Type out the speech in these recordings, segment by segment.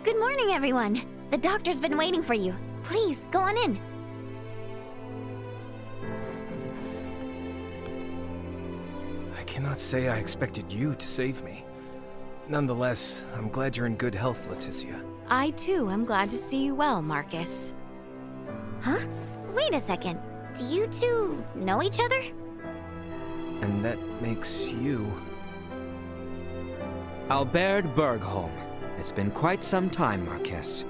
Good morning, everyone. The doctor's been waiting for you. Please, go on in. I cannot say I expected you to save me. Nonetheless, I'm glad you're in good health, Leticia. I too am glad to see you well, Marcus. Huh? Wait a second. Do you two know each other? And that makes you... Albert Bergholm. It's been quite some time, Marquess.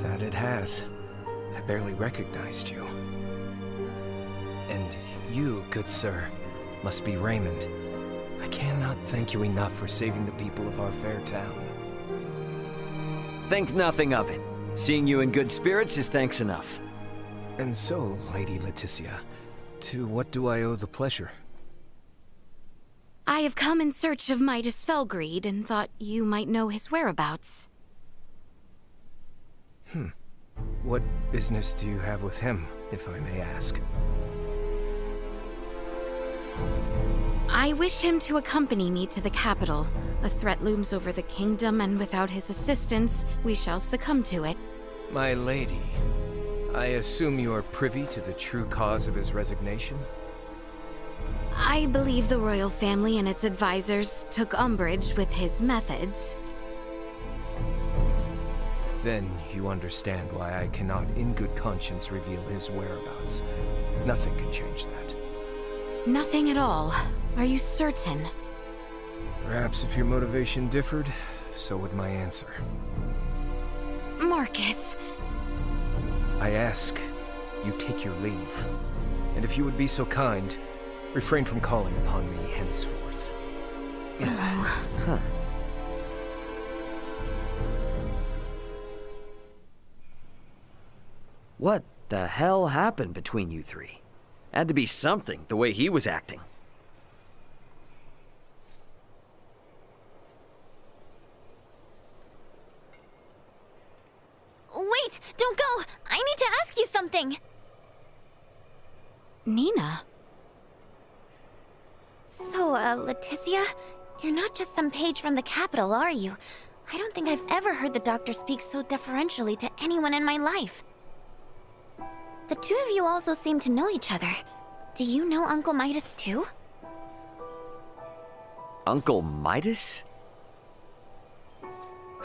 That it has. I barely recognized you. And you, good sir, must be Raymond. I cannot thank you enough for saving the people of our fair town. Think nothing of it. Seeing you in good spirits is thanks enough. And so, Lady Leticia, to what do I owe the pleasure? I have come in search of Midas Felgreed and thought you might know his whereabouts. What business do you have with him, if I may ask? I wish him to accompany me to the capital. A threat looms over the kingdom, and without his assistance, we shall succumb to it. My lady, I assume you are privy to the true cause of his resignation? I believe the royal family and its advisors took umbrage with his methods. Then you understand why I cannot in good conscience reveal his whereabouts. Nothing can change that. Nothing at all. Are you certain? Perhaps if your motivation differed, so would my answer. Marcus. I ask, you take your leave. And if you would be so kind, refrain from calling upon me henceforth. What the hell happened between you three? Had to be something, the way he was acting. Wait! Don't go! I need to ask you something! Nina? So, Leticia, you're not just some page from the capital, are you? I don't think I've ever heard the doctor speak so deferentially to anyone in my life. The two of you also seem to know each other. Do you know Uncle Midas too? Uncle Midas?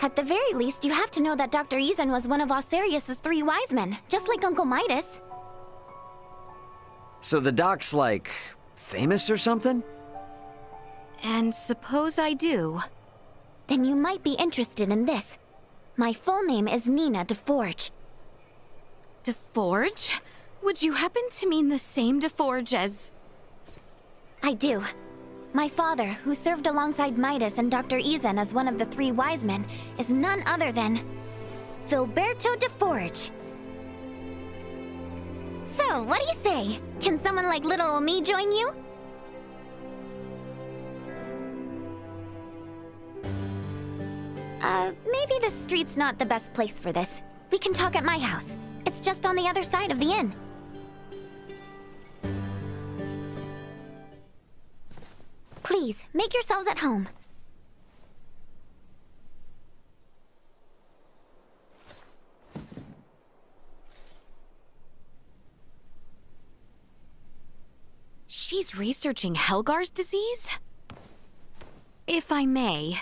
At the very least, you have to know that Dr. Eason was one of Osarius's 3 wise men, just like Uncle Midas. So the doc's like, famous or something? And suppose I do. Then you might be interested in this. My full name is Nina DeForge. DeForge? Would you happen to mean the same DeForge as... I do. My father, who served alongside Midas and Dr. Eason as one of the 3 wise men, is none other than... Filberto DeForge. So, what do you say? Can someone like little ol' me join you? Maybe the street's not the best place for this. We can talk at my house. It's just on the other side of the inn. Please, make yourselves at home. She's researching Helgar's disease? If I may,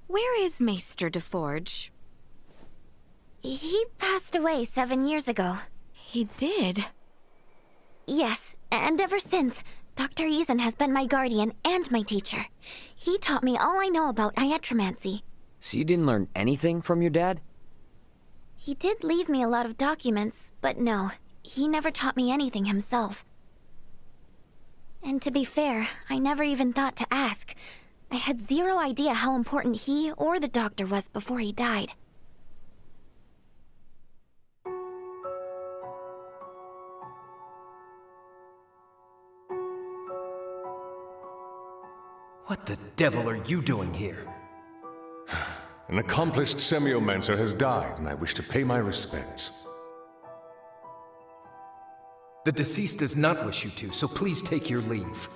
where is Maester DeForge? He passed away 7 years ago. He did? Yes, and ever since, Dr. Eason has been my guardian and my teacher. He taught me all I know about iatromancy. So you didn't learn anything from your dad? He did leave me a lot of documents, but no, he never taught me anything himself. And to be fair, I never even thought to ask. I had zero idea how important he or the doctor was before he died. What the devil are you doing here? An accomplished semiomancer has died, and I wish to pay my respects. The deceased does not wish you to, so please take your leave.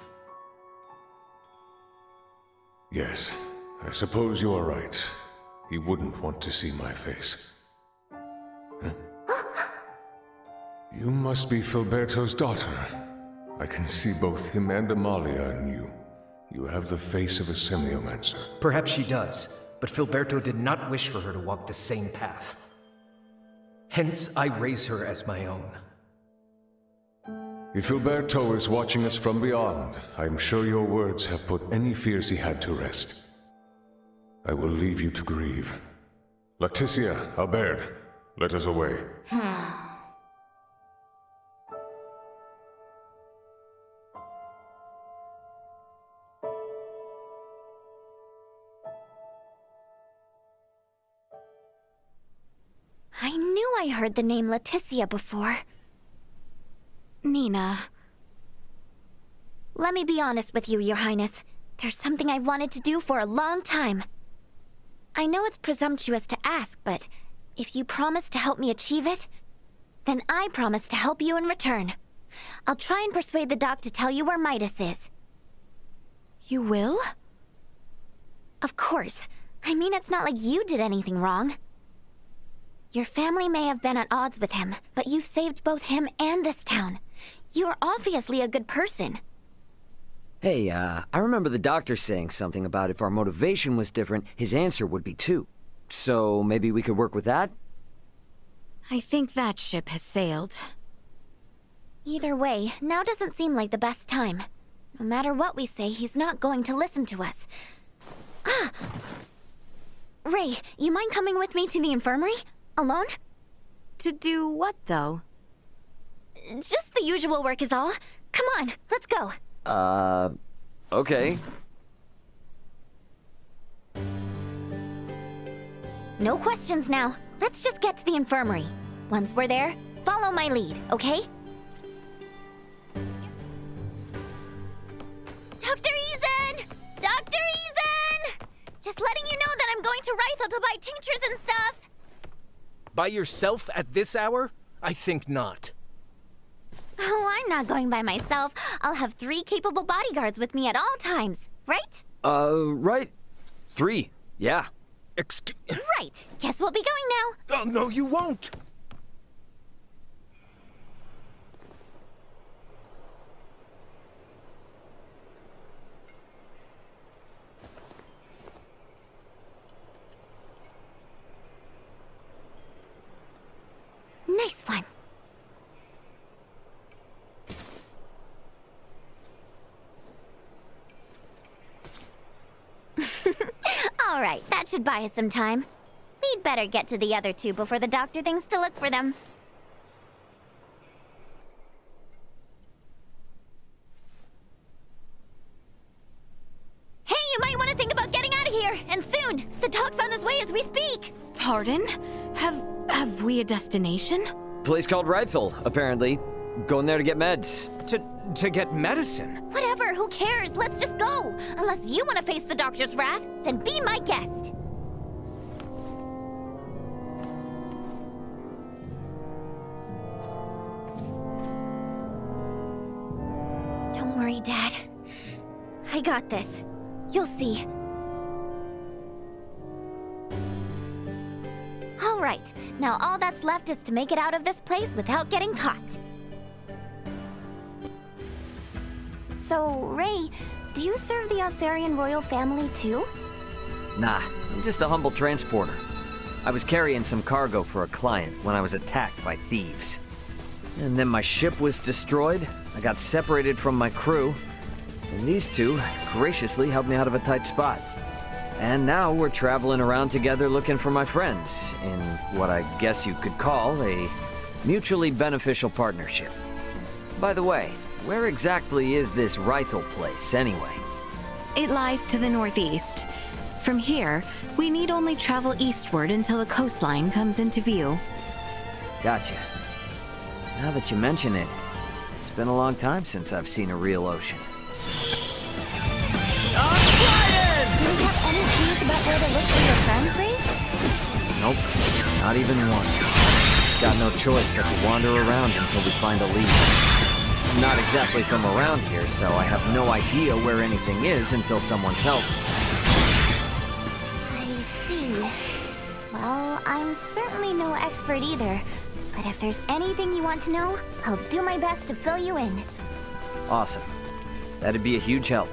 Yes, I suppose you are right. he wouldn't want to see my face. Huh? You must be Filberto's daughter. I can see both him and Amalia in you. You have the face of a semiomancer. Perhaps she does, but Filberto did not wish for her to walk the same path. Hence, I raise her as my own. If Filberto is watching us from beyond, I am sure your words have put any fears he had to rest. I will leave you to grieve. Leticia, Albert, let us away. I knew I heard the name Leticia before. Nina. Let me be honest with you, Your Highness. There's something I've wanted to do for a long time. I know it's presumptuous to ask, but if you promise to help me achieve it, then I promise to help you in return. I'll try and persuade the doc to tell you where Midas is. You will? Of course. I mean, it's not like you did anything wrong. Your family may have been at odds with him, but you've saved both him and this town. You are obviously a good person. Hey, I remember the doctor saying something about if our motivation was different, his answer would be too. So maybe we could work with that? I think that ship has sailed. Either way, now doesn't seem like the best time. No matter what we say, he's not going to listen to us. Ray, you mind coming with me to the infirmary? Alone? To do what, though? Just the usual work is all. Come on, let's go. Okay. No questions now. Let's just get to the infirmary. Once we're there, follow my lead, okay? Dr. Eason! Dr. Eason! Just letting you know that I'm going to Rythel to buy tinctures and stuff. By yourself at this hour? I think not. Oh, I'm not going by myself. I'll have 3 capable bodyguards with me at all times, right? Right. 3, yeah. Right. Guess we'll be going now. Oh, no, you won't! Nice one. All right, that should buy us some time. We'd better get to the other 2 before the doctor thinks to look for them. Hey, you might want to think about getting out of here, and soon! The dog's on his way as we speak! Pardon? Have we a destination? Place called Rythel, apparently. Going there to get meds. To get medicine? Whatever, who cares? Let's just go! Unless you want to face the doctor's wrath, then be my guest! Don't worry, Dad. I got this. You'll see. All right, now all that's left is to make it out of this place without getting caught. So, Ray, do you serve the Osarian royal family too? Nah, I'm just a humble transporter. I was carrying some cargo for a client when I was attacked by thieves. And then my ship was destroyed, I got separated from my crew, and these 2 graciously helped me out of a tight spot. And now we're traveling around together looking for my friends, in what I guess you could call a mutually beneficial partnership. By the way, where exactly is this Rythel place, anyway? It lies to the northeast. From here, we need only travel eastward until the coastline comes into view. Gotcha. Now that you mention it, it's been a long time since I've seen a real ocean. Do we have any clues about where to look for your friends, Ray? Nope, not even one. Got no choice but to wander around until we find a lead. I'm not exactly from around here, so I have no idea where anything is until someone tells me. I see. I'm certainly no expert either. But if there's anything you want to know, I'll do my best to fill you in. Awesome. That'd be a huge help.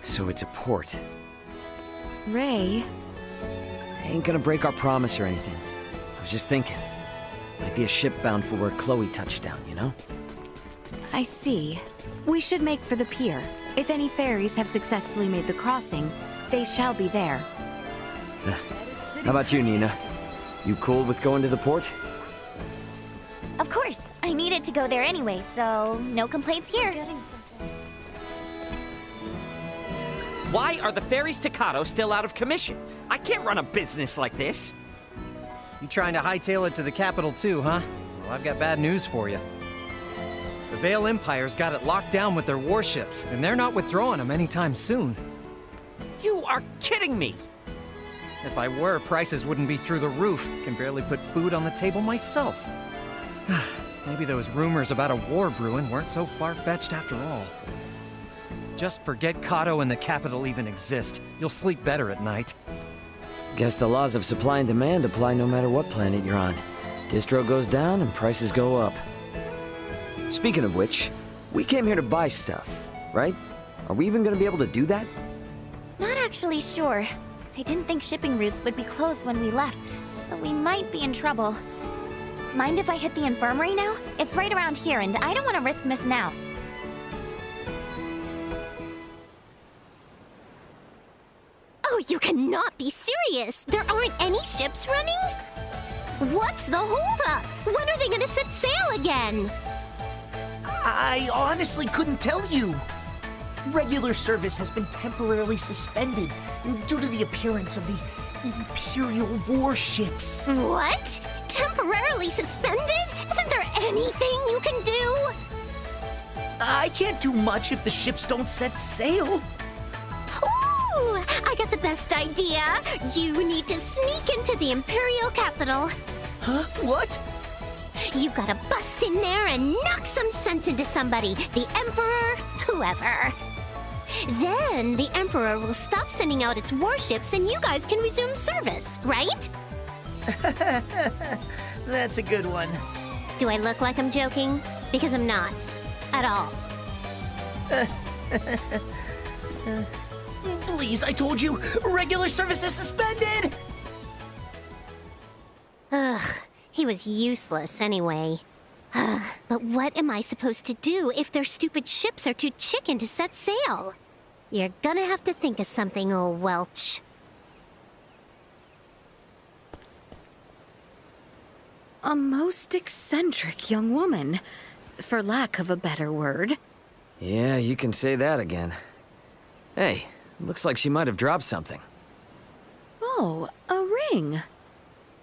So it's a port. Ray, I ain't gonna break our promise or anything. I was just thinking. Might be a ship bound for where Chloe touched down, you know? I see. We should make for the pier. If any ferries have successfully made the crossing, they shall be there. How about you, Nina? You cool with going to the port? Of course, I needed to go there anyway, so no complaints here. Why are the ferries to Kato still out of commission? I can't run a business like this. You trying to hightail it to the capital too, huh? Well, I've got bad news for you. The Vale Empire's got it locked down with their warships, and they're not withdrawing them anytime soon. You are kidding me! If I were, prices wouldn't be through the roof. Can barely put food on the table myself. Maybe those rumors about a war brewing weren't so far-fetched after all. Just forget Kato and the capital even exist. You'll sleep better at night. Guess the laws of supply and demand apply no matter what planet you're on. Distro goes down and prices go up. Speaking of which, we came here to buy stuff, right? Are we even gonna be able to do that? Not actually sure. I didn't think shipping routes would be closed when we left, so we might be in trouble. Mind if I hit the infirmary now? It's right around here, and I don't want to risk missing out. Oh, you cannot be serious! There aren't any ships running? What's the holdup? When are they gonna set sail again? I honestly couldn't tell you. Regular service has been temporarily suspended due to the appearance of the Imperial warships. What? Temporarily suspended? Isn't there anything you can do? I can't do much if the ships don't set sail. Ooh, I got the best idea. You need to sneak into the Imperial capital. Huh? What? You gotta bust in there and knock some sense into somebody. The Emperor, whoever. Then the Emperor will stop sending out its warships and you guys can resume service, right? That's a good one. Do I look like I'm joking? Because I'm not. At all. Please, I told you, regular service is suspended! Ugh, he was useless anyway. But what am I supposed to do if their stupid ships are too chicken to set sail? You're gonna have to think of something, old Welch. a most eccentric young woman, for lack of a better word. Yeah, you can say that again. Hey, looks like she might have dropped something. Oh, a ring.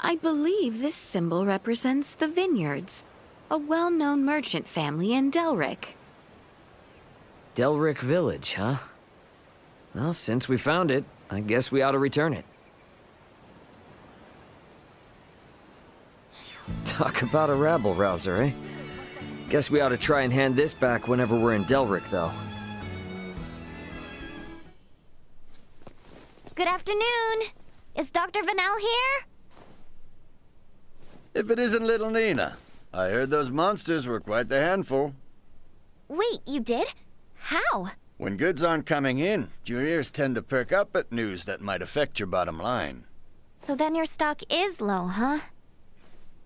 I believe this symbol represents the Vineyards, a well-known merchant family in Delric. Delric Village, huh? Well, since we found it, I guess we ought to return it. Talk about a rabble-rouser, eh? Guess we ought to try and hand this back whenever we're in Delric, though. Good afternoon. Is Dr. Vanel here? If it isn't little Nina. I heard those monsters were quite the handful. Wait, you did? How? When goods aren't coming in, your ears tend to perk up at news that might affect your bottom line. So then your stock is low, huh?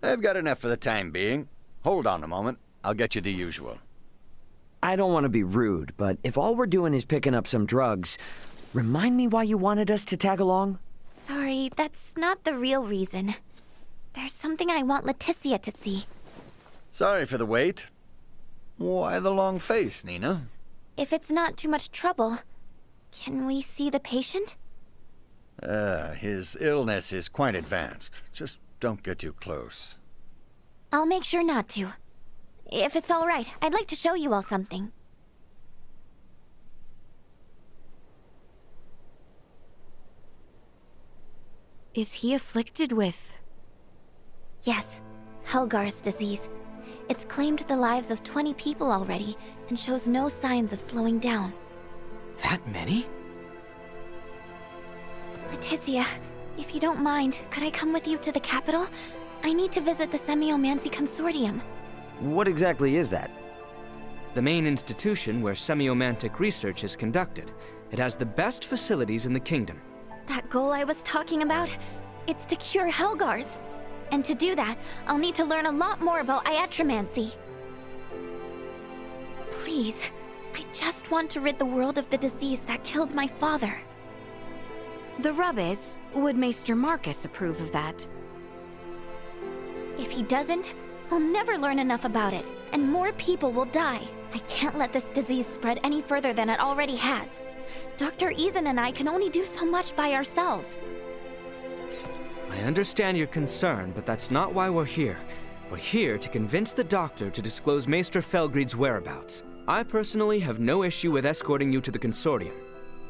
I've got enough for the time being. Hold on a moment. I'll get you the usual. I don't want to be rude, but if all we're doing is picking up some drugs, remind me why you wanted us to tag along? Sorry, that's not the real reason. There's something I want Leticia to see. Sorry for the wait. Why the long face, Nina? If it's not too much trouble, can we see the patient? His illness is quite advanced. Just don't get too close. I'll make sure not to. If it's all right, I'd like to show you all something. Is he afflicted with... Yes, Helgar's disease. It's claimed the lives of 20 people already and shows no signs of slowing down. That many? Leticia, if you don't mind, could I come with you to the capital? I need to visit the Semiomancy Consortium. What exactly is that? The main institution where semiomantic research is conducted. It has the best facilities in the kingdom. That goal I was talking about? It's to cure Helgars. And to do that, I'll need to learn a lot more about Iatromancy. Please, I just want to rid the world of the disease that killed my father. The rub is, would Maester Marcus approve of that? If he doesn't, I'll never learn enough about it, and more people will die. I can't let this disease spread any further than it already has. Dr. Eason and I can only do so much by ourselves. I understand your concern, but that's not why we're here. We're here to convince the doctor to disclose Maester Felgreid's whereabouts. I personally have no issue with escorting you to the consortium.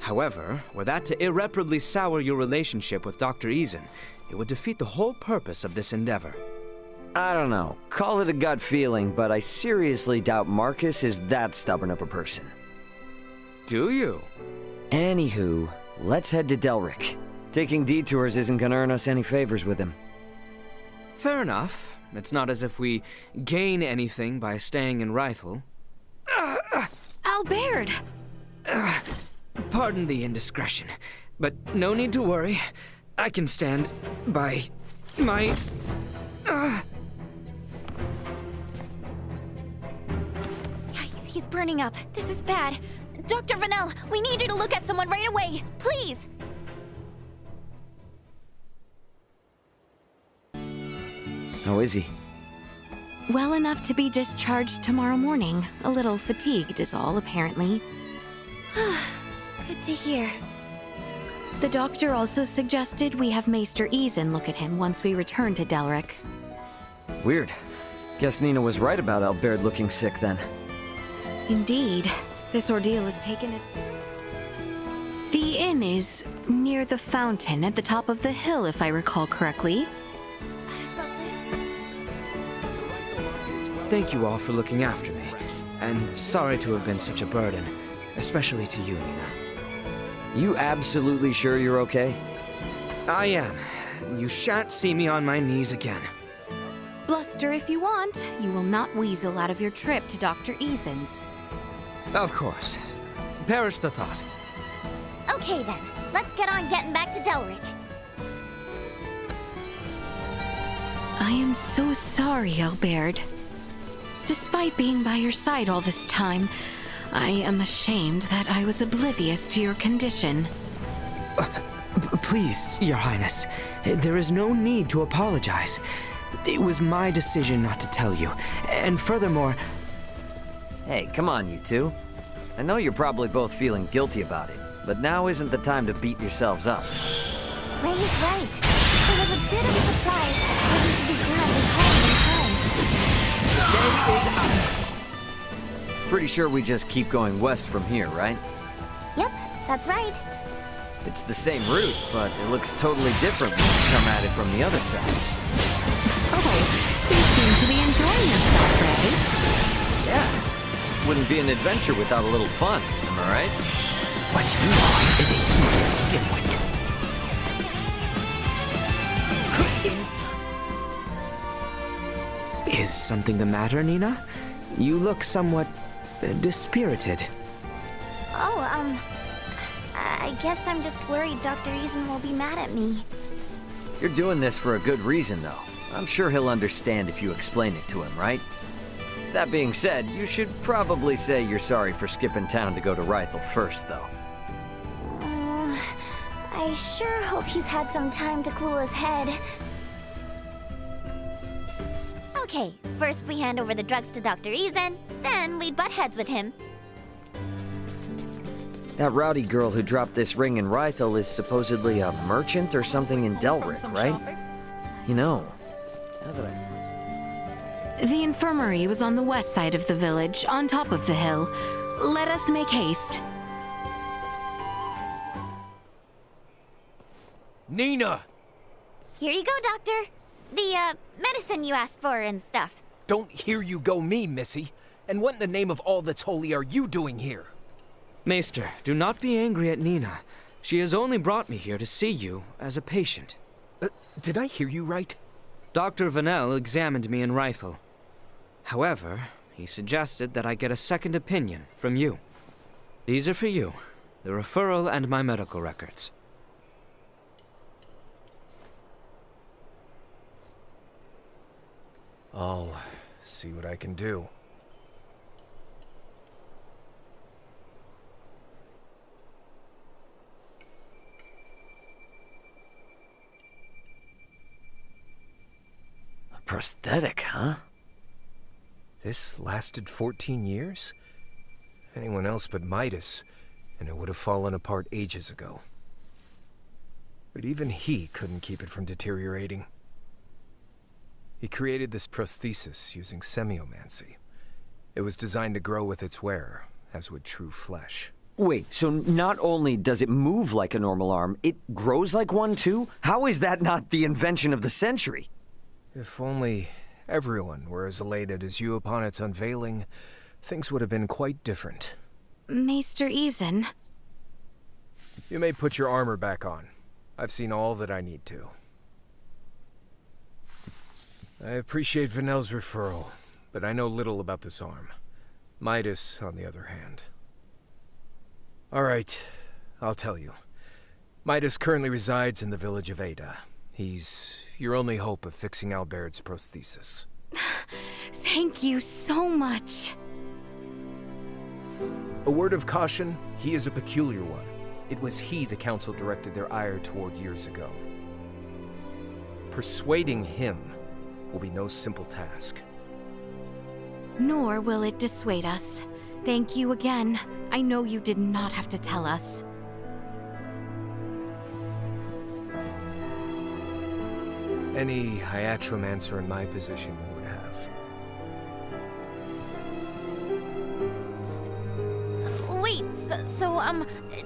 However, were that to irreparably sour your relationship with Dr. Eason, it would defeat the whole purpose of this endeavor. I don't know. Call it a gut feeling, but I seriously doubt Marcus is that stubborn of a person. Do you? Anywho, let's head to Delric. Taking detours isn't gonna earn us any favors with him. Fair enough. It's not as if we gain anything by staying in Rythel. Albert! Pardon the indiscretion, but no need to worry. I can stand by my... Yikes, he's burning up. This is bad. Dr. Vanel, we need you to look at someone right away. Please! How is he? Well enough to be discharged tomorrow morning. A little fatigued is all, apparently. Good to hear. The doctor also suggested we have Maester Eason look at him once we return to Delric. Weird. Guess Nina was right about Albert looking sick then. Indeed. This ordeal has taken its... The inn is near the fountain at the top of the hill, if I recall correctly. Thank you all for looking after me, and sorry to have been such a burden, especially to you, Nina. You absolutely sure you're okay? I am. You shan't see me on my knees again. Bluster if you want. You will not weasel out of your trip to Dr. Eason's. Of course. Perish the thought. Okay then, let's get on getting back to Delric. I am so sorry, Albert. Despite being by your side all this time, I am ashamed that I was oblivious to your condition. Please, Your Highness, there is no need to apologize. It was my decision not to tell you, and furthermore... Hey, come on, you two. I know you're probably both feeling guilty about it, but now isn't the time to beat yourselves up. Ray is right. It was a bit of a surprise, but we should be glad we called in time. Day is up. Pretty sure we just keep going west from here, right? Yep, that's right. It's the same route, but it looks totally different when you come at it from the other side. Oh, you seem to be enjoying yourself, Ray. Yeah. Wouldn't be an adventure without a little fun, am I right? What you are is a heedless dimwit. Is something the matter, Nina? You look somewhat... dispirited. Oh, I guess I'm just worried Dr. Eason will be mad at me. You're doing this for a good reason, though. I'm sure he'll understand if you explain it to him, right? That being said, you should probably say you're sorry for skipping town to go to Rythel first, though. I sure hope he's had some time to cool his head. Okay, first we hand over the drugs to Dr. Eason, then we butt heads with him. That rowdy girl who dropped this ring in Rythel is supposedly a merchant or something in Delric, right? You know, now that I... The infirmary was on the west side of the village, on top of the hill. Let us make haste. Nina! Here you go, Doctor. The, medicine you asked for and stuff. Don't hear you go me, Missy. And what in the name of all that's holy are you doing here? Maester, do not be angry at Nina. She has only brought me here to see you as a patient. Did I hear you right? Dr. Vanel examined me in Rifle. However, he suggested that I get a second opinion from you. These are for you, the referral and my medical records. I'll see what I can do. A prosthetic, huh? This lasted 14 years? Anyone else but Midas, and it would have fallen apart ages ago. But even he couldn't keep it from deteriorating. He created this prosthesis using semiomancy. It was designed to grow with its wearer, as would true flesh. Wait, so not only does it move like a normal arm, it grows like one too? How is that not the invention of the century? If only everyone were as elated as you upon its unveiling, things would have been quite different. Maester Eason. You may put your armor back on. I've seen all that I need to. I appreciate Vanel's referral, but I know little about this arm. Midas, on the other hand. All right, I'll tell you. Midas currently resides in the village of Ada. He's your only hope of fixing Albert's prosthesis. Thank you so much. A word of caution, he is a peculiar one. It was he the council directed their ire toward years ago. Persuading him will be no simple task. Nor will it dissuade us. Thank you again. I know you did not have to tell us. Any hiatromancer in my position would have. Wait,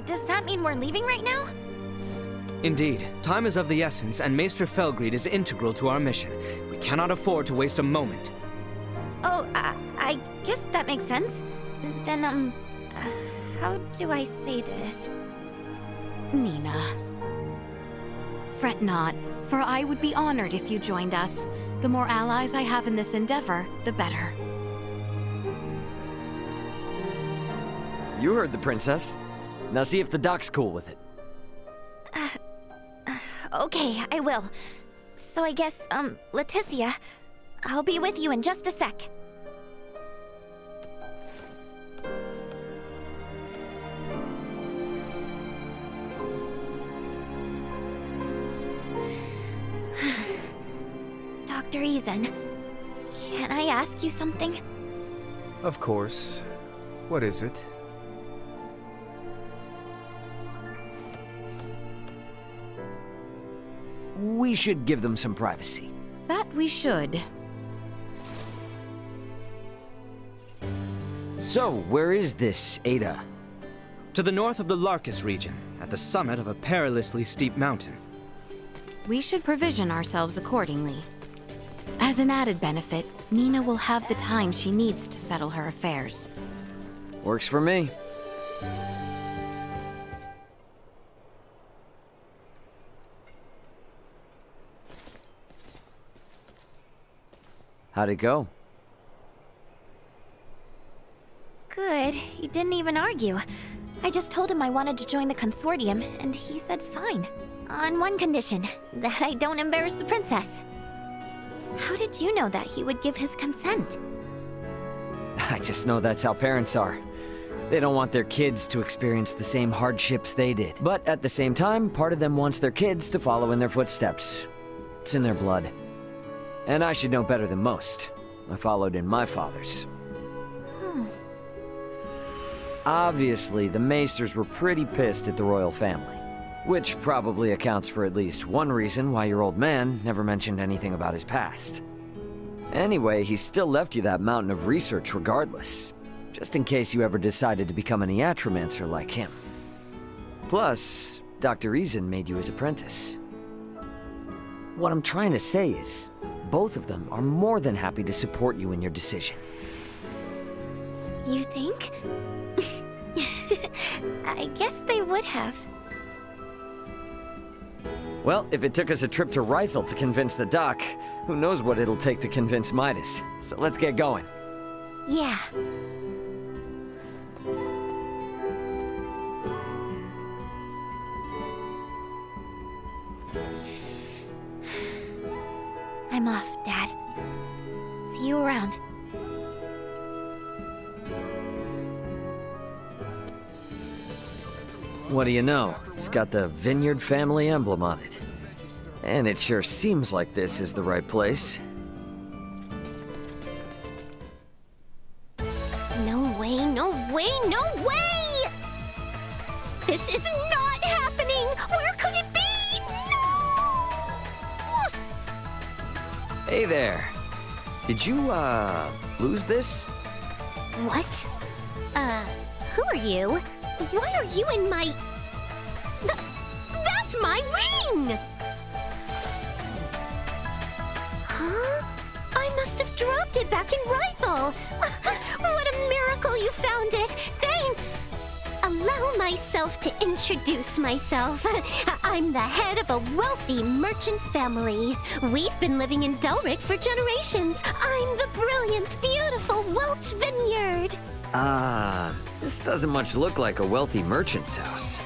does that mean we're leaving right now? Indeed, time is of the essence, and Maester Felgried is integral to our mission. We cannot afford to waste a moment. Oh, I guess that makes sense. Then, how do I say this? Nina. Fret not, for I would be honored if you joined us. The more allies I have in this endeavor, the better. You heard the princess. Now see if the doc's cool with it. Okay, I will. So I guess, Leticia, I'll be with you in just a sec. Dr. Eason, can I ask you something? Of course. What is it? We should give them some privacy. That we should. So, where is this Ada? To the north of the Larkus region, at the summit of a perilously steep mountain. We should provision ourselves accordingly. As an added benefit, Nina will have the time she needs to settle her affairs. Works for me. How'd it go? Good. He didn't even argue. I just told him I wanted to join the consortium, and he said fine. On one condition, that I don't embarrass the princess. How did you know that he would give his consent? I just know that's how parents are. They don't want their kids to experience the same hardships they did. But at the same time, part of them wants their kids to follow in their footsteps. It's in their blood. And I should know better than most. I followed in my father's. Obviously, the Maesters were pretty pissed at the royal family. Which probably accounts for at least one reason why your old man never mentioned anything about his past. Anyway, he still left you that mountain of research regardless. Just in case you ever decided to become an iatromancer like him. Plus, Dr. Eason made you his apprentice. What I'm trying to say is, both of them are more than happy to support you in your decision. You think? I guess they would have. Well, if it took us a trip to Rythel to convince the doc, who knows what it'll take to convince Midas. So let's get going. Yeah. I'm off, Dad. See you around. What do you know? It's got the Vineyard family emblem on it. And it sure seems like this is the right place. No way, no way, no way! This is not happening! Where could it be? No! Hey there. Did you, lose this? What? Who are you? Why are you in my... That's my ring! Huh? I must have dropped it back in Rythel. What a miracle you found it! Thanks! Allow myself to introduce myself. I'm the head of a wealthy merchant family. We've been living in Delric for generations. I'm the brilliant, beautiful Welch Vineyard. This doesn't much look like a wealthy merchant's house.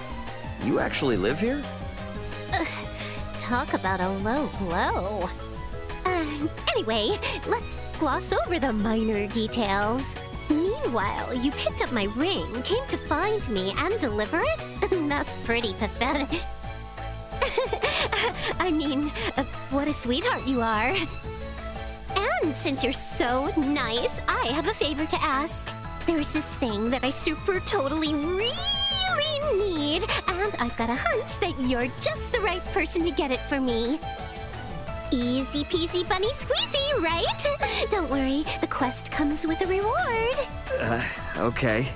You actually live here? Talk about a low blow. Anyway, let's gloss over the minor details. Meanwhile, you picked up my ring, came to find me, and deliver it? That's pretty pathetic. I mean, what a sweetheart you are. And since you're so nice, I have a favor to ask. There's this thing that I super totally really need, and I've got a hunch that you're just the right person to get it for me. Easy peasy bunny squeezy, right? Don't worry, the quest comes with a reward. Okay.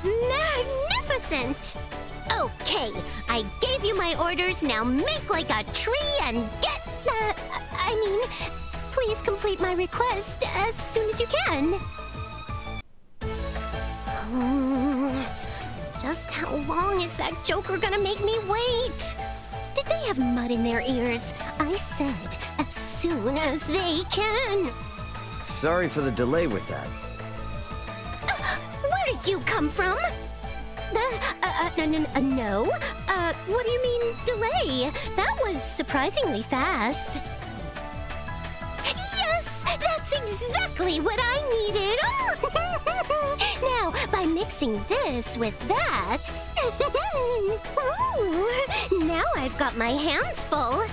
Magnificent! Okay, I gave you my orders, now make like a tree and get... please complete my request as soon as you can. Just how long is that joker gonna make me wait? Did they have mud in their ears? I said, as soon as they can. Sorry for the delay with that. Where did you come from? No. What do you mean, delay? That was surprisingly fast. Yes, that's exactly what I needed. Now, by mixing this with that... Ooh, now I've got my hands full.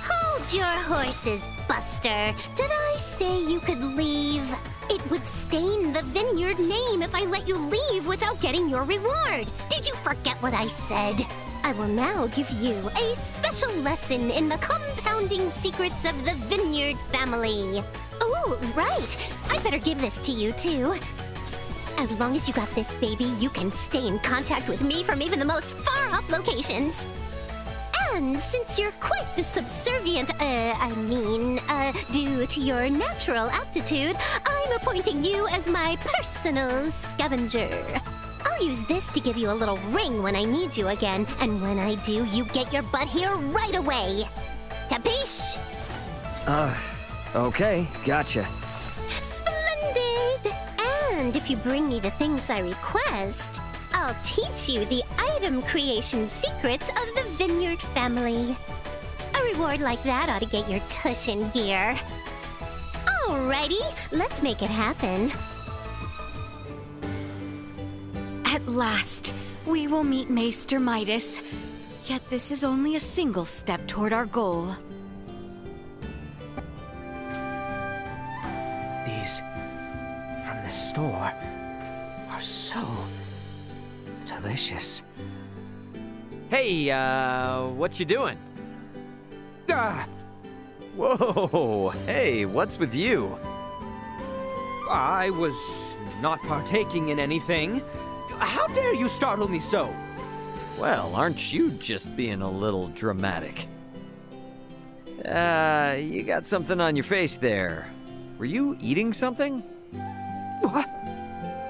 Hold your horses, Buster. Did I say you could leave? It would stain the Vineyard name if I let you leave without getting your reward. Did you forget what I said? I will now give you a special lesson in the compounding secrets of the Vineyard family. Oh, right. I better give this to you, too. As long as you got this, baby, you can stay in contact with me from even the most far-off locations. And since you're quite the subservient, due to your natural aptitude, I'm appointing you as my personal scavenger. I'll use this to give you a little ring when I need you again, and when I do, you get your butt here right away. Capiche? Okay, gotcha. Splendid! And if you bring me the things I request, I'll teach you the item creation secrets of the Vineyard family. A reward like that ought to get your tush in gear. Alrighty, let's make it happen. At last, we will meet Maester Midas. Yet this is only a single step toward our goal. These from the store are so delicious. Hey, what you doing? Ah! Whoa, hey, what's with you? I was not partaking in anything. How dare you startle me so? Well, aren't you just being a little dramatic? You got something on your face there. Were you eating something? What?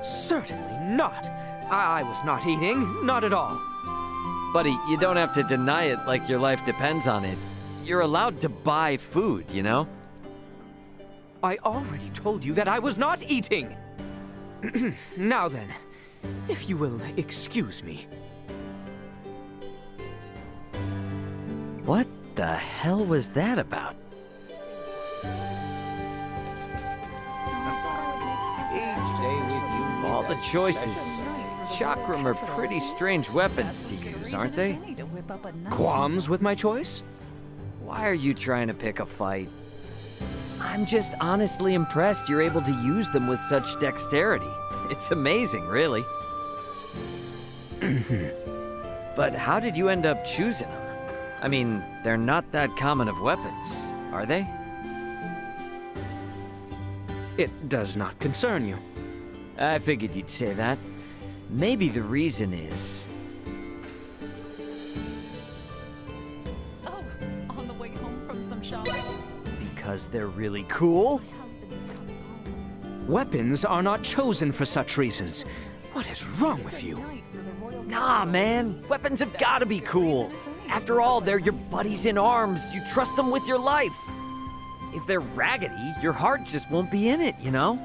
Certainly not. I was not eating, not at all. Buddy, you don't have to deny it like your life depends on it. You're allowed to buy food, you know? I already told you that I was not eating! Now then, if you will excuse me. What the hell was that about? Of all the choices, Chakram are pretty strange weapons to use, aren't they? Qualms with my choice? Why are you trying to pick a fight? I'm just honestly impressed you're able to use them with such dexterity. It's amazing, really. But how did you end up choosing them? I mean, they're not that common of weapons, are they? It does not concern you. I figured you'd say that. Maybe the reason is... Oh, on the way home from some shopping? because they're really cool? Weapons are not chosen for such reasons. What is wrong with you? Nah, man. Weapons have gotta be cool. After all, they're your buddies in arms. You trust them with your life. If they're raggedy, your heart just won't be in it, you know?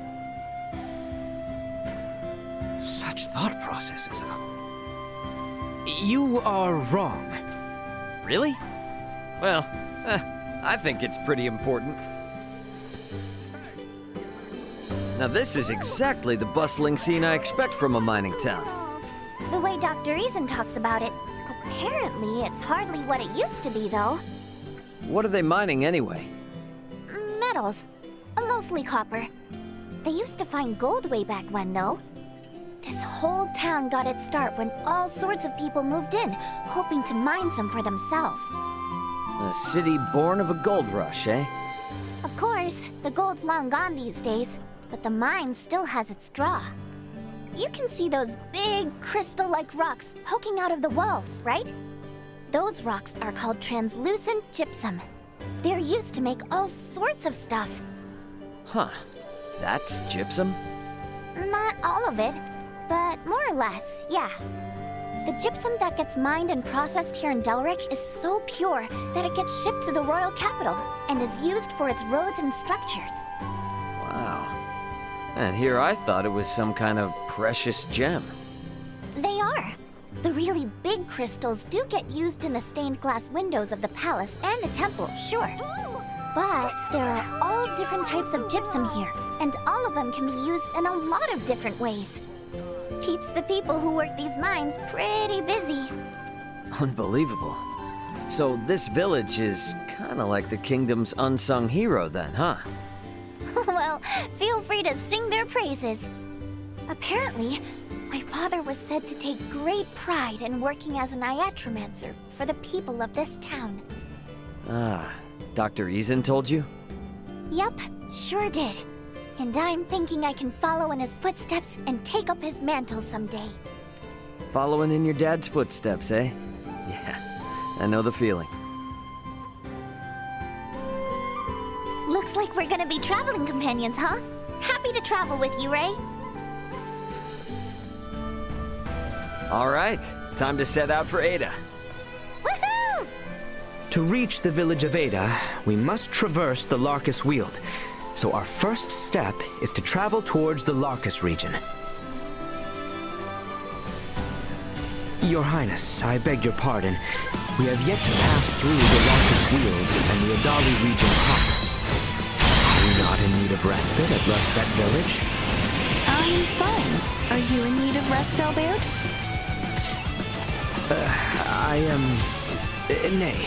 Such thought processes, huh? You are wrong. Really? Well, I think it's pretty important. Now this is exactly the bustling scene I expect from a mining town. The way Dr. Eason talks about it, apparently it's hardly what it used to be, though. What are they mining anyway? Metals. Mostly copper. They used to find gold way back when, though. This whole town got its start when all sorts of people moved in, hoping to mine some for themselves. A city born of a gold rush, eh? Of course, the gold's long gone these days, but the mine still has its draw. You can see those big crystal-like rocks poking out of the walls, right? Those rocks are called translucent gypsum. They're used to make all sorts of stuff. Huh. That's gypsum? Not all of it, but more or less, yeah. The gypsum that gets mined and processed here in Delric is so pure that it gets shipped to the royal capital and is used for its roads and structures. Wow. And here I thought it was some kind of precious gem. They are. The really big crystals do get used in the stained glass windows of the palace and the temple, sure. But there are all different types of gypsum here, and all of them can be used in a lot of different ways. Keeps the people who work these mines pretty busy. Unbelievable. So this village is kind of like the kingdom's unsung hero then, huh? Well, feel free to sing their praises. Apparently, my father was said to take great pride in working as an iatromancer for the people of this town. Ah, Dr. Eason told you? Yep, sure did. And I'm thinking I can follow in his footsteps and take up his mantle someday. Following in your dad's footsteps, eh? Yeah, I know the feeling. Looks like we're gonna be traveling companions, huh? Happy to travel with you, Ray. All right, time to set out for Ada. Woohoo! To reach the village of Ada, we must traverse the Larkus Weald. So our first step is to travel towards the Larkus region. Your Highness, I beg your pardon. We have yet to pass through the Larkus Weald and the Adali region proper. Are we not in need of respite at Russet Village? I'm fine. Are you in need of rest, Albert? Nay.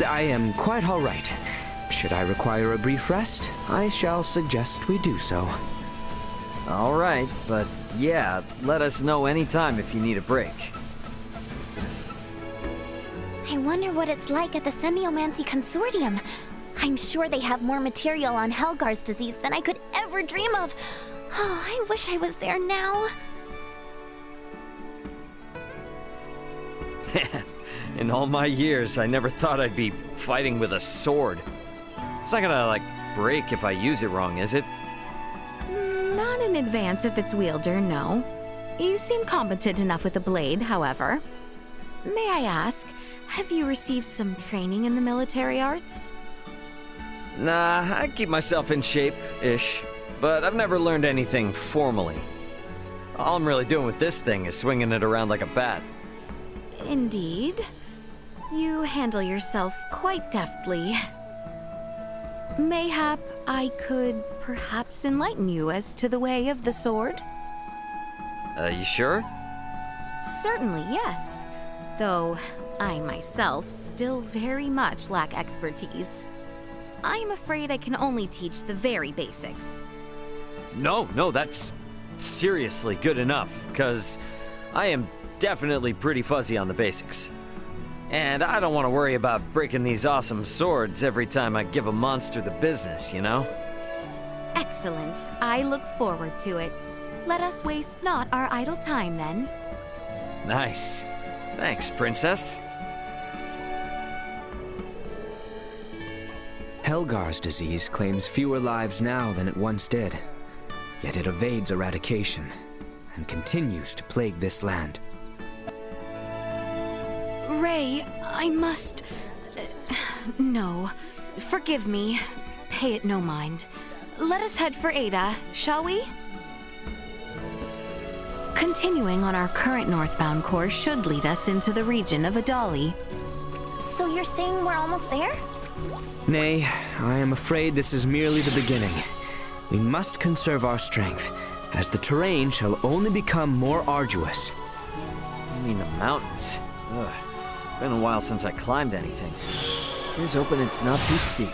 I am quite all right. Should I require a brief rest, I shall suggest we do so. All right, but yeah, let us know anytime if you need a break. I wonder what it's like at the Semiomancy Consortium. I'm sure they have more material on Helgar's disease than I could ever dream of. Oh, I wish I was there now. In all my years, I never thought I'd be fighting with a sword. It's not gonna, like, break if I use it wrong, is it? Not in advance if it's wielder, no. You seem competent enough with a blade, however. May I ask, have you received some training in the military arts? Nah, I keep myself in shape-ish, but I've never learned anything formally. All I'm really doing with this thing is swinging it around like a bat. Indeed. You handle yourself quite deftly. Mayhap I could perhaps enlighten you as to the way of the sword? You sure? Certainly, yes. Though I myself still very much lack expertise. I am afraid I can only teach the very basics. No, that's seriously good enough, because I am definitely pretty fuzzy on the basics. And I don't want to worry about breaking these awesome swords every time I give a monster the business, you know? Excellent. I look forward to it. Let us waste not our idle time, then. Nice. Thanks, Princess. Helgar's disease claims fewer lives now than it once did. Yet it evades eradication and continues to plague this land. Ray, I must... No. Forgive me. Pay it no mind. Let us head for Ada, shall we? Continuing on our current northbound course should lead us into the region of Adali. So you're saying we're almost there? Nay, I am afraid this is merely the beginning. We must conserve our strength, as the terrain shall only become more arduous. I mean the mountains. Ugh. Been a while since I climbed anything. Here's hoping it's not too steep.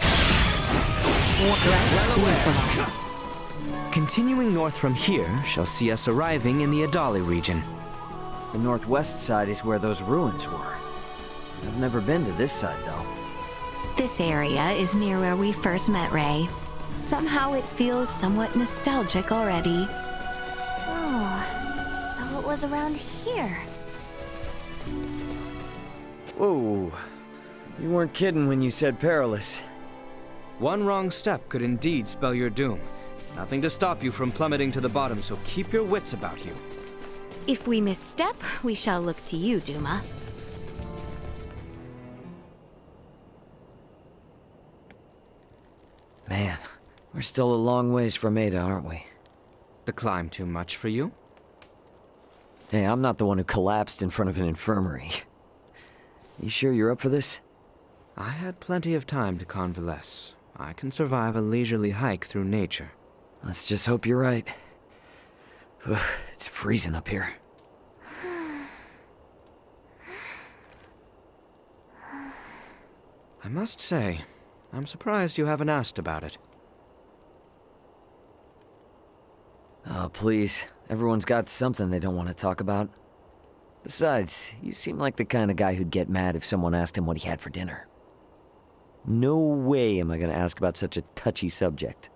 Continuing north from here shall see us arriving in the Adali region. The northwest side is where those ruins were. I've never been to this side, though. This area is near where we first met Ray. Somehow it feels somewhat nostalgic already. Oh, so it was around here. Whoa. You weren't kidding when you said perilous. One wrong step could indeed spell your doom. Nothing to stop you from plummeting to the bottom, so keep your wits about you. If we misstep, we shall look to you, Duma. Man, we're still a long ways from Ada, aren't we? The climb too much for you? Hey, I'm not the one who collapsed in front of an infirmary. You sure you're up for this? I had plenty of time to convalesce. I can survive a leisurely hike through nature. Let's just hope you're right. It's freezing up here. I must say, I'm surprised you haven't asked about it. Oh, please. Everyone's got something they don't want to talk about. Besides, you seem like the kind of guy who'd get mad if someone asked him what he had for dinner. No way am I gonna ask about such a touchy subject.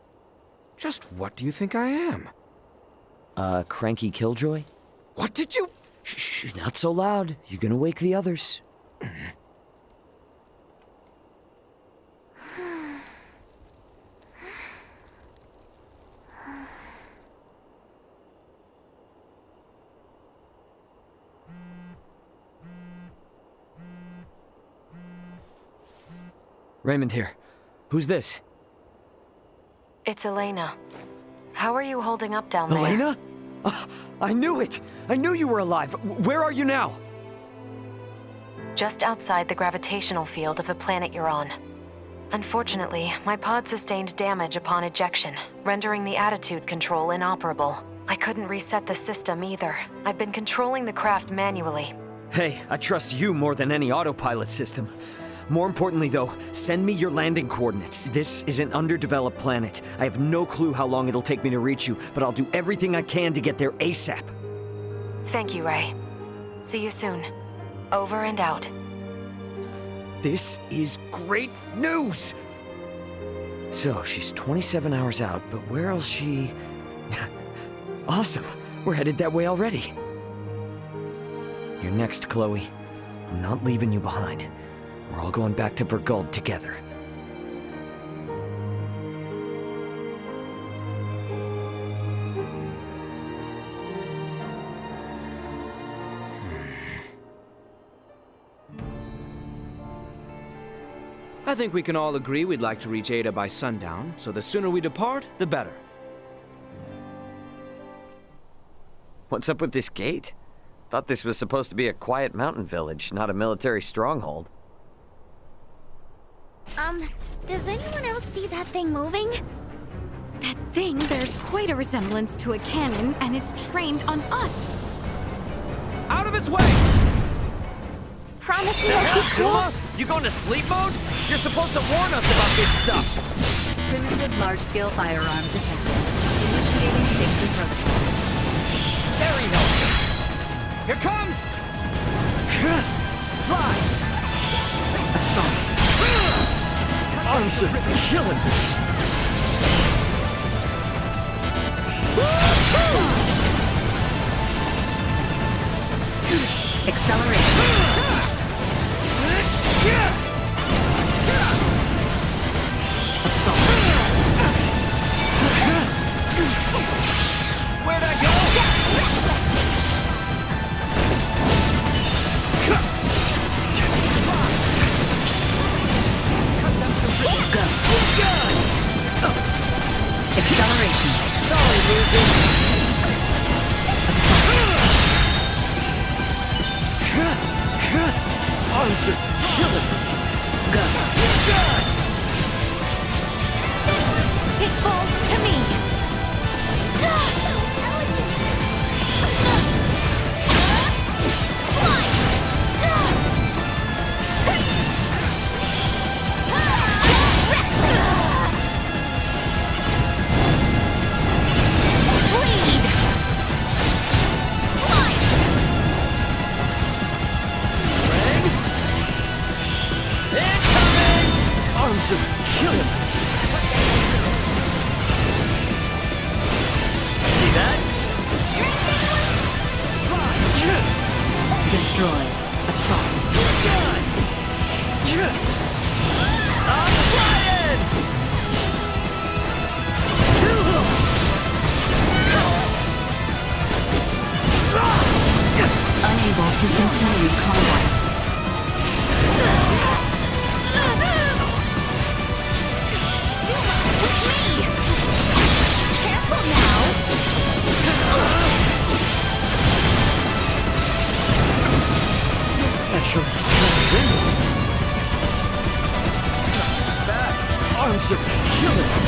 Just what do you think I am? Cranky Killjoy? What did you... Shh, not so loud. You're gonna wake the others. Raymond here. Who's this? It's Elena. How are you holding up down there? Elena? I knew it! I knew you were alive! Where are you now? Just outside the gravitational field of the planet you're on. Unfortunately, my pod sustained damage upon ejection, rendering the attitude control inoperable. I couldn't reset the system either. I've been controlling the craft manually. Hey, I trust you more than any autopilot system. More importantly, though, send me your landing coordinates. This is an underdeveloped planet. I have no clue how long it'll take me to reach you, but I'll do everything I can to get there ASAP. Thank you, Ray. See you soon. Over and out. This is great news! So, she's 27 hours out, but where else she... Awesome! We're headed that way already. You're next, Chloe. I'm not leaving you behind. We're all going back to Verguld together. I think we can all agree we'd like to reach Ada by sundown, so the sooner we depart, the better. What's up with this gate? Thought this was supposed to be a quiet mountain village, not a military stronghold. Does anyone else see that thing moving? That thing bears quite a resemblance to a cannon and is trained on us. Out of its way! Promise me I'll keep cool? Yuma, you going to sleep mode? You're supposed to warn us about this stuff! Primitive large-scale firearm detected. Initiating safety protocol. There he knows. Here comes! Fly! Assault. Arms are killing me! Acceleration. Assault. Where'd I go? Go. Acceleration. Sorry, loser. Arms are killing me. Go. It falls to me. Arms are killing me. See that? Destroy. Assault. I'm flying! Unable to continue combat. Actually, back. Arms are killing me.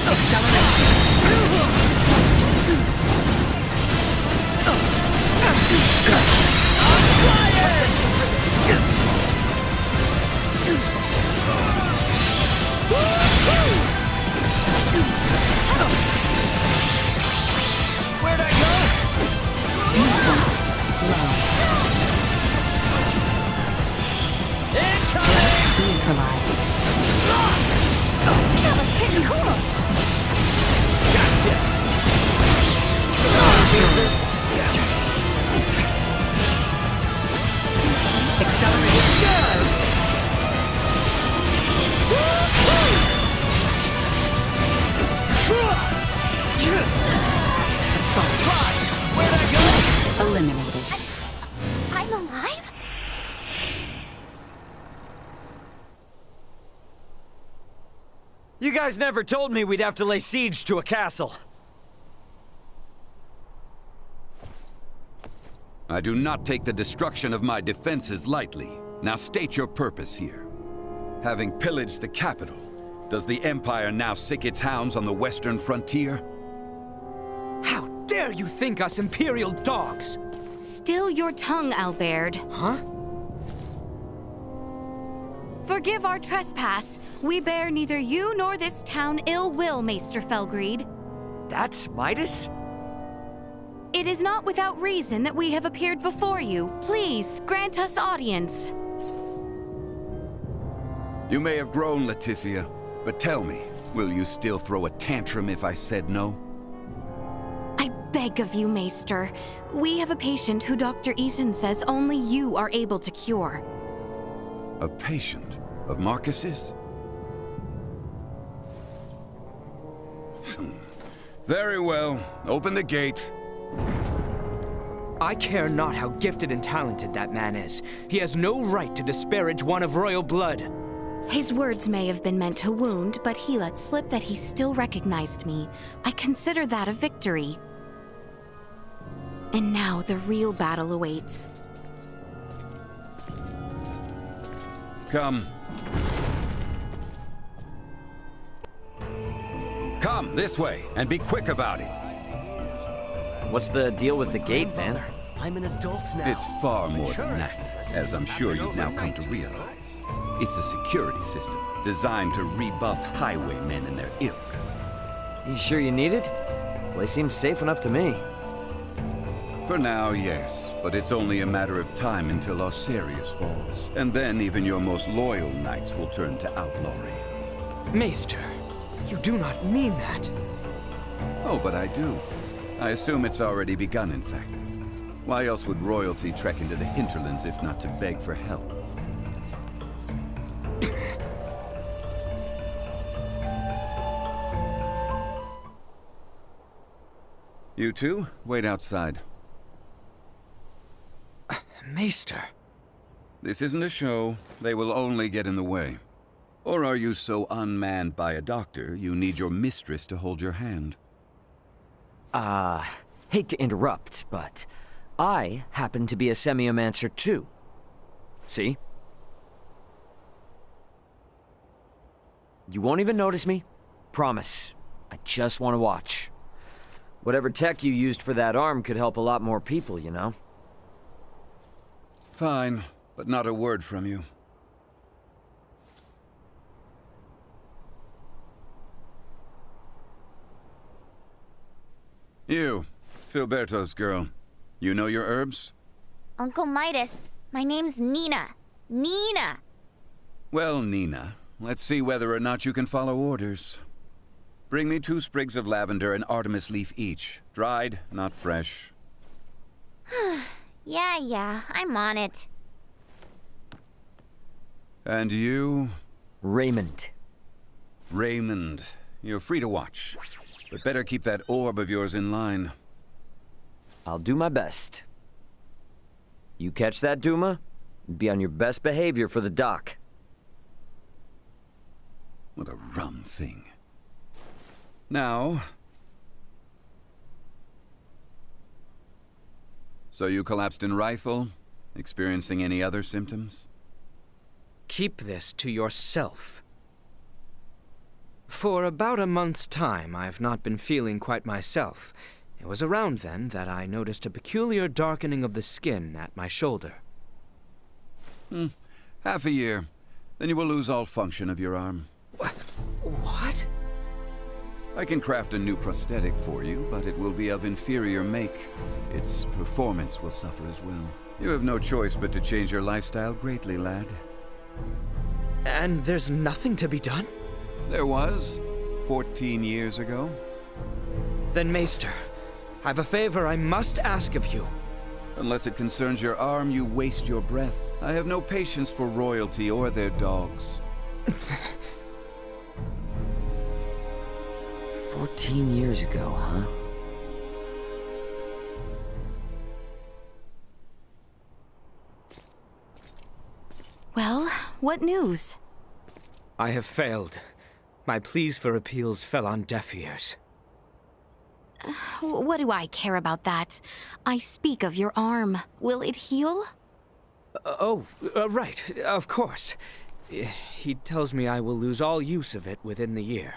Acceleration. I'm flying! Where'd I go? Response. Low. Incoming! Neutralized. That was pretty cool. Gotcha! Accelerate. Assault. Where'd I go? Eliminated. I'm alive? You guys never told me we'd have to lay siege to a castle. I do not take the destruction of my defenses lightly. Now state your purpose here. Having pillaged the capital, does the Empire now sick its hounds on the western frontier? How dare you think us Imperial dogs? Still your tongue, Albert. Huh? Forgive our trespass. We bear neither you nor this town ill will, Maester Felgreed. That's Midas? It is not without reason that we have appeared before you. Please, grant us audience. You may have grown, Leticia, but tell me, will you still throw a tantrum if I said no? I beg of you, Maester. We have a patient who Dr. Eason says only you are able to cure. A patient of Marcus's? Very well. Open the gate. I care not how gifted and talented that man is. He has no right to disparage one of royal blood. His words may have been meant to wound, but he let slip that he still recognized me. I consider that a victory. And now the real battle awaits. Come. Come, this way, and be quick about it. What's the deal with the gate, Van? I'm an adult now. It's far more than that, as I'm sure you've now come to realize. It's a security system designed to rebuff highwaymen and their ilk. You sure you need it? Place seems safe enough to me. For now, yes, but it's only a matter of time until Osirius falls. And then even your most loyal knights will turn to outlawry. Maester, you do not mean that. Oh, but I do. I assume it's already begun, in fact. Why else would royalty trek into the hinterlands if not to beg for help? You two, wait outside. Maester. This isn't a show. They will only get in the way. Or are you so unmanned by a doctor, you need your mistress to hold your hand? Hate to interrupt, but I happen to be a semiomancer too. See? You won't even notice me. Promise. I just want to watch. Whatever tech you used for that arm could help a lot more people, you know? Fine, but not a word from you. You, Filberto's girl. You know your herbs? Uncle Midas, my name's Nina. Nina! Well, Nina, let's see whether or not you can follow orders. Bring me 2 sprigs of lavender and Artemis leaf each. Dried, not fresh. Yeah, I'm on it. And you? Raymond. Raymond. You're free to watch. But better keep that orb of yours in line. I'll do my best. You catch that, Duma? Be on your best behavior for the dock. What a rum thing. Now... So you collapsed in Rifle? Experiencing any other symptoms? Keep this to yourself. For about a month's time, I've not been feeling quite myself. It was around then that I noticed a peculiar darkening of the skin at my shoulder. Half a year. Then you will lose all function of your arm. What? I can craft a new prosthetic for you, but it will be of inferior make. Its performance will suffer as well. You have no choice but to change your lifestyle greatly, lad. And there's nothing to be done? There was, 14 years ago. Then, Maester, I've a favor I must ask of you. Unless it concerns your arm, you waste your breath. I have no patience for royalty or their dogs. 14 years ago, huh? Well, what news? I have failed. My pleas for appeals fell on deaf ears. What do I care about that? I speak of your arm. Will it heal? Right, of course. He tells me I will lose all use of it within the year.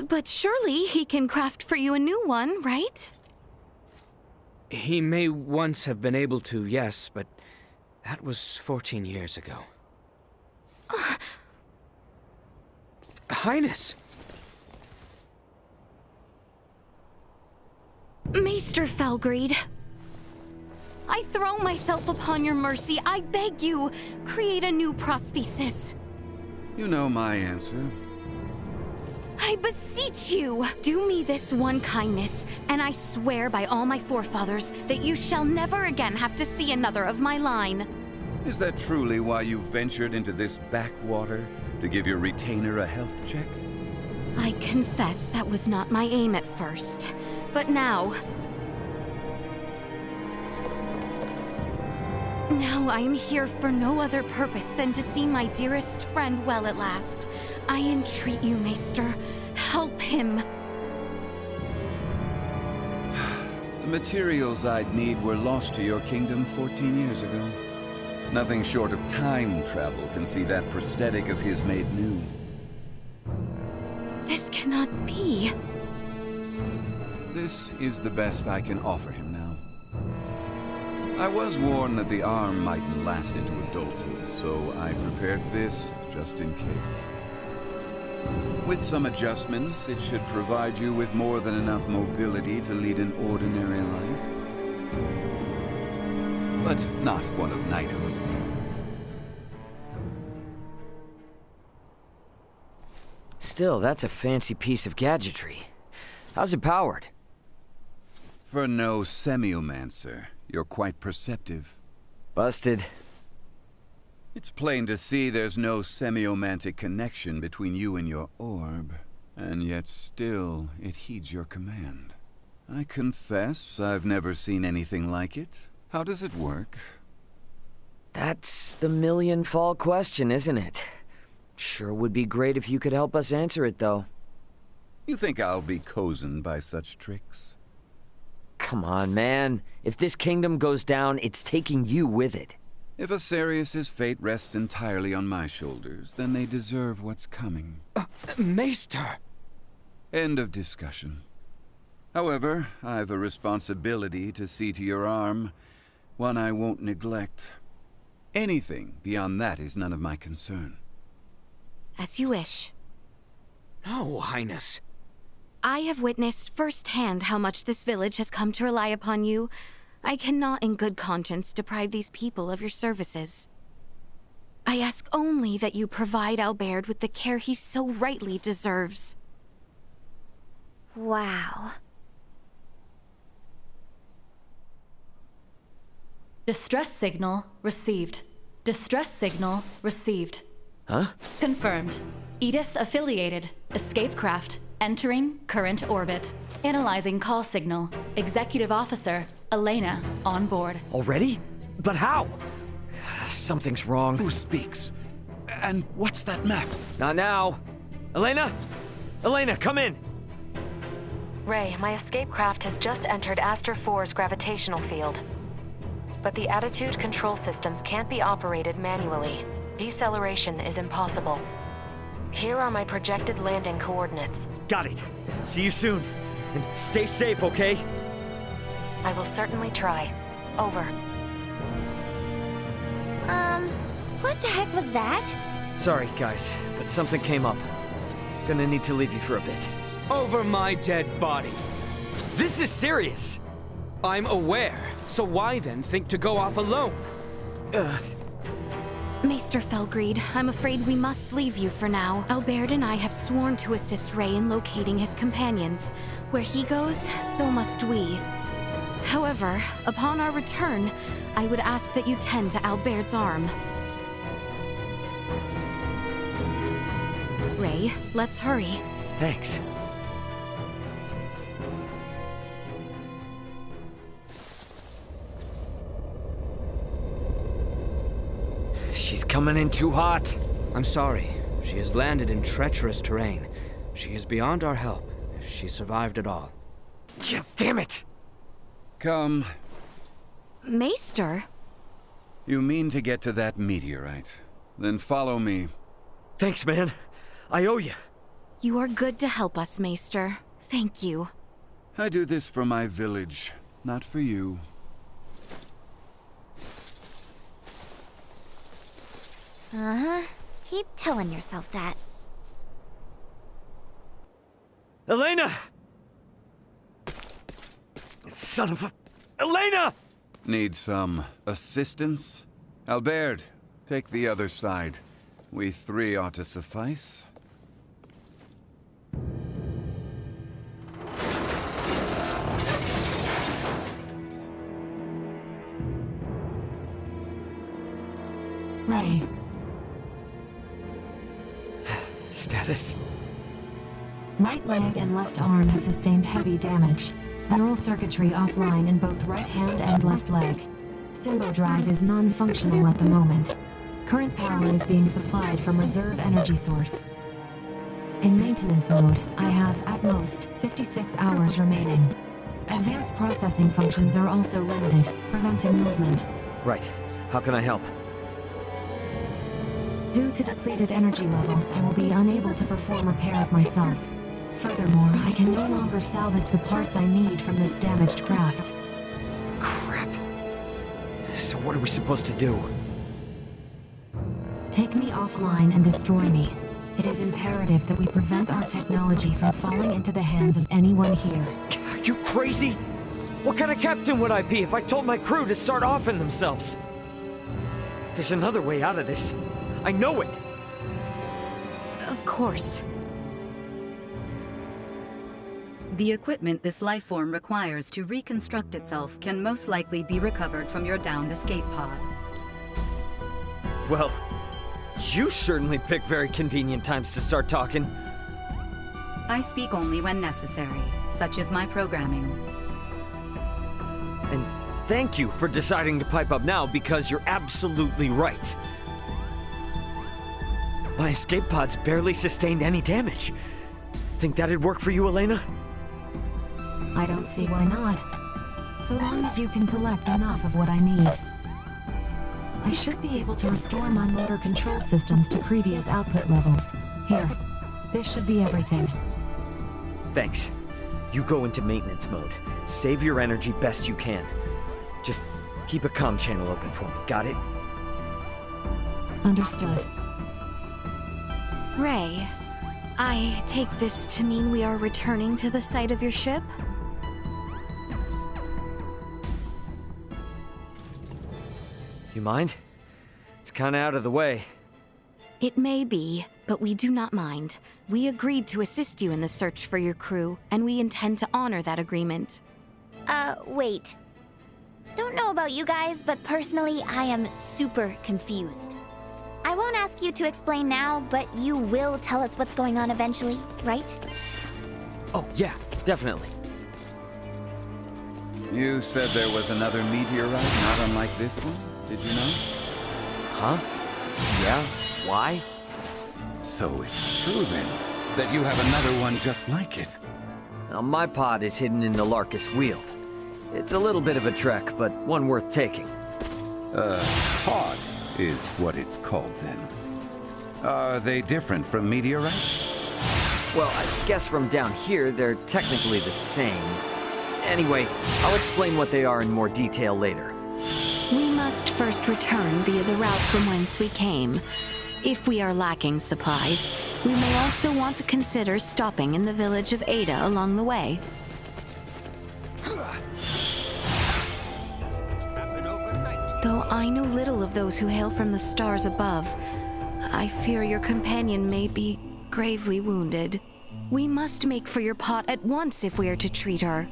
But surely he can craft for you a new one, right? He may once have been able to, yes, but that was 14 years ago. Highness! Maester Felgreed, I throw myself upon your mercy. I beg you, create a new prosthesis. You know my answer. I beseech you, do me this one kindness, and I swear by all my forefathers that you shall never again have to see another of my line. Is that truly why you ventured into this backwater? To give your retainer a health check? I confess that was not my aim at first, but now... Now I am here for no other purpose than to see my dearest friend well at last. I entreat you, Maester. Help him. The materials I'd need were lost to your kingdom 14 years ago. Nothing short of time travel can see that prosthetic of his made new. This cannot be. This is the best I can offer him now. I was warned that the arm mightn't last into adulthood, so I prepared this just in case. With some adjustments, it should provide you with more than enough mobility to lead an ordinary life. But not one of knighthood. Still, that's a fancy piece of gadgetry. How's it powered? For no semiomancer, you're quite perceptive. Busted. It's plain to see there's no semiomantic connection between you and your orb, and yet still it heeds your command. I confess I've never seen anything like it. How does it work? That's the million-fall question, isn't it? Sure would be great if you could help us answer it, though. You think I'll be cozened by such tricks? Come on, man. If this kingdom goes down, it's taking you with it. If Asarius' fate rests entirely on my shoulders, then they deserve what's coming. Maester! End of discussion. However, I've a responsibility to see to your arm, one I won't neglect. Anything beyond that is none of my concern. As you wish. No, Highness. I have witnessed firsthand how much this village has come to rely upon you. I cannot in good conscience deprive these people of your services. I ask only that you provide Albert with the care he so rightly deserves. Wow. Distress signal received. Distress signal received. Huh? Confirmed. Edis affiliated. Escape craft. Entering current orbit. Analyzing call signal. Executive Officer Elena on board. Already? But how? Something's wrong. Who speaks? And what's that map? Not now. Elena? Elena, come in! Ray, my escape craft has just entered Aster 4's gravitational field. But the attitude control systems can't be operated manually. Deceleration is impossible. Here are my projected landing coordinates. Got it. See you soon. And stay safe, okay? I will certainly try. Over. What the heck was that? Sorry, guys, but something came up. Gonna need to leave you for a bit. Over my dead body. This is serious! I'm aware, so why then think to go off alone? Maester Felgreed, I'm afraid we must leave you for now. Albert and I have sworn to assist Ray in locating his companions. Where he goes, so must we. However, upon our return, I would ask that you tend to Albert's arm. Ray, let's hurry. Thanks. She's coming in too hot. I'm sorry. She has landed in treacherous terrain. She is beyond our help, if she survived at all. Yeah, damn it! Come. Maester? You mean to get to that meteorite? Then follow me. Thanks, man. I owe you. You are good to help us, Maester. Thank you. I do this for my village, not for you. Uh-huh. Keep telling yourself that. Elena! Son of a... Elena! Need some assistance? Albert, take the other side. We three ought to suffice. Ray. Status? Right leg and left arm have sustained heavy damage. Neural circuitry offline in both right hand and left leg. Symbo drive is non-functional at the moment. Current power is being supplied from reserve energy source. In maintenance mode, I have, at most, 56 hours remaining. Advanced processing functions are also limited, preventing movement. Right. How can I help? Due to depleted energy levels, I will be unable to perform repairs myself. Furthermore, I can no longer salvage the parts I need from this damaged craft. Crap. So what are we supposed to do? Take me offline and destroy me. It is imperative that we prevent our technology from falling into the hands of anyone here. Are you crazy? What kind of captain would I be if I told my crew to start offing themselves? There's another way out of this. I know it. Of course. The equipment this life form requires to reconstruct itself can most likely be recovered from your downed escape pod. Well, you certainly pick very convenient times to start talking. I speak only when necessary, such is my programming. And thank you for deciding to pipe up now, because you're absolutely right. My escape pods barely sustained any damage. Think that'd work for you, Elena? I don't see why not. So long as you can collect enough of what I need. I should be able to restore my motor control systems to previous output levels. Here, this should be everything. Thanks. You go into maintenance mode. Save your energy best you can. Just keep a comm channel open for me, got it? Understood. Ray, I take this to mean we are returning to the site of your ship? You mind? It's kinda out of the way. It may be, but we do not mind. We agreed to assist you in the search for your crew, and we intend to honor that agreement. Wait. Don't know about you guys, but personally, I am super confused. I won't ask you to explain now, but you will tell us what's going on eventually, right? Oh, yeah, definitely. You said there was another meteorite not unlike this one, did you know? Huh? Yeah, why? So it's true then, that you have another one just like it. Now, my pod is hidden in the Larkus Weald. It's a little bit of a trek, but one worth taking. Pod is what it's called then. Are they different from meteorites? Well, I guess from down here, they're technically the same. Anyway, I'll explain what they are in more detail later. We must first return via the route from whence we came. If we are lacking supplies, we may also want to consider stopping in the village of Ada along the way. Though I know little of those who hail from the stars above, I fear your companion may be gravely wounded. We must make for your pot at once if we are to treat her.